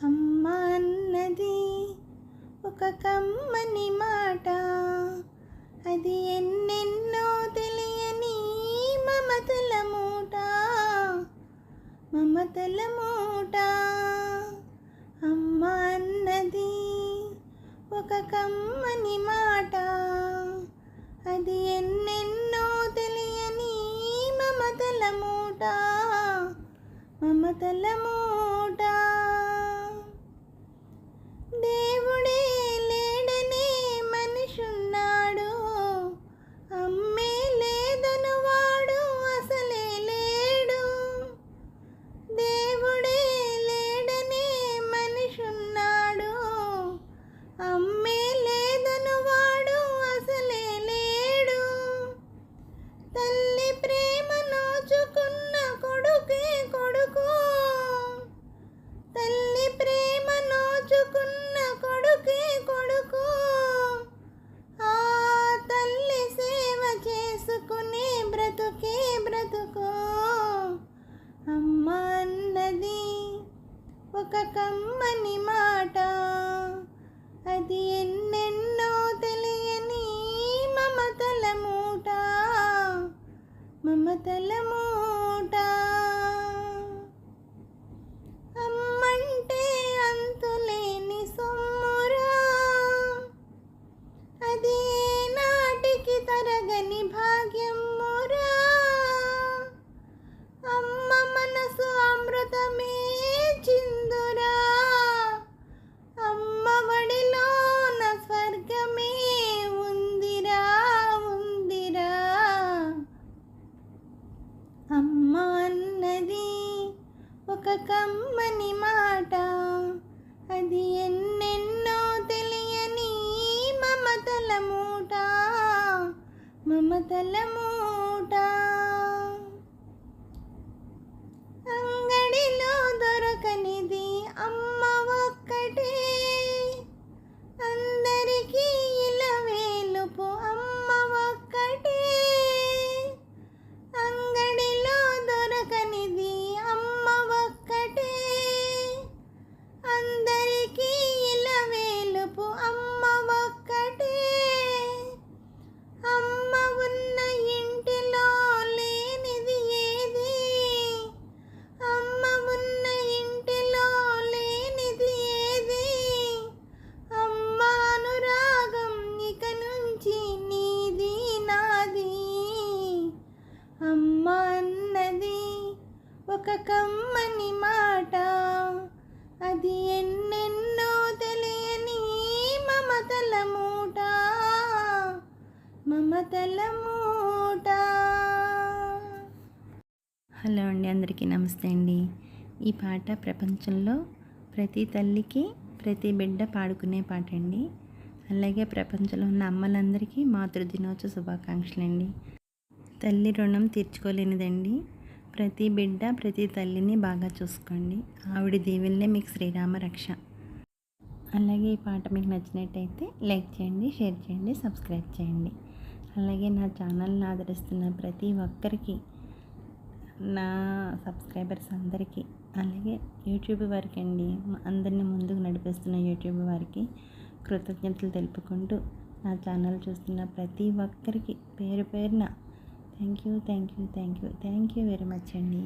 అమ్మ అన్నది ఒక కమ్మని మాట, అది ఎన్నెన్నో తెలియని మమతల మూట, మమతల మూట. అమ్మ అన్నది ఒక కమ్మని మాట, అది ఎన్నెన్నో తెలియని మమతల మూట, మమతల మూట. దేవుడే లేడనే మనిషున్నాడు, అమ్మే లేదను వాడు అసలే లేడు. దేవుడే లేడనే మనిషున్నాడు, అమ్మే లేదను వాడు అసలే లేడు. తల్లి ప్రేమ నోచుకున్న కొడుకే కొడుకు, తల్లి ప్రేమ నోచుకున్న కొడుకే కొడుకు, ఆ తల్లి సేవ చేసుకునే బ్రతుకే బ్రతుకు. అమ్మ అన్నది ఒక కమ్మని మాట, అది ఎన్నెన్నో తెలియని మమతల మూట, మమతల మూట. అమ్మంటే అంతులేని సొమ్మురా, అది నాటికి తరగని భాగ్యమురా. అమ్మ మనసు అమృతమే చిందురా, అమ్మ వడిలోన స్వర్గమే ఉందిరా, ఉందిరా. అమ్మ అన్నది ఒక కమ్మని మాట, అది ఎన్నెన్నో తెలియని మమతల మూట, మమతల మూట. అంగడిలో దొరకనిది అమ్మ ఒక్కటే, అందరికీ ఇలవేలుపు అమ్మ ఒక్కటే. అంగడిలో దొరకనిది అమ్మ ఒక్కటే, అందరికీ ఇలవేలుపు అమ్మ ఒక్కటే. అమ్మ ఉన్న ఇంటిలో లేనిది ఏది, అమ్మ ఉన్న ఇంటిలో లేనిది ఏది. అమ్మ అనురాగం ఇక నుంచి నీది నాది. అమ్మ అన్నది ఒక కమ్మని మాట, అది ఎన్నెన్నో తెలియని మమతల మూట, మమతల మూట. హలో అండి, అందరికీ నమస్తే అండి. ఈ పాట ప్రపంచంలో ప్రతి తల్లికి ప్రతి బిడ్డ పాడుకునే పాట అండి. అలాగే ప్రపంచంలో ఉన్న అమ్మలందరికీ మాతృదినోత్సవ శుభాకాంక్షలు అండి. తల్లి రుణం తీర్చుకోలేనిదండి. ప్రతి బిడ్డ ప్రతి తల్లిని బాగా చూసుకోండి, ఆవిడ దీవెనలే మీకు శ్రీరామ రక్ష. అలాగే ఈ పాట మీకు నచ్చినట్టయితే లైక్ చేయండి, షేర్ చేయండి, సబ్స్క్రైబ్ చేయండి. అలాగే నా ఛానల్ని ఆదరిస్తున్న ప్రతి ఒక్కరికి, నా సబ్స్క్రైబర్స్ అందరికీ, అలాగే యూట్యూబ్ వారికి అండి, అందరినీ ముందుకు నడిపిస్తున్న యూట్యూబ్ వారికి కృతజ్ఞతలు తెలుపుకుంటూ, నా ఛానల్ చూస్తున్న ప్రతి ఒక్కరికి పేరు పేరున థ్యాంక్ యూ వెరీ మచ్ అండి.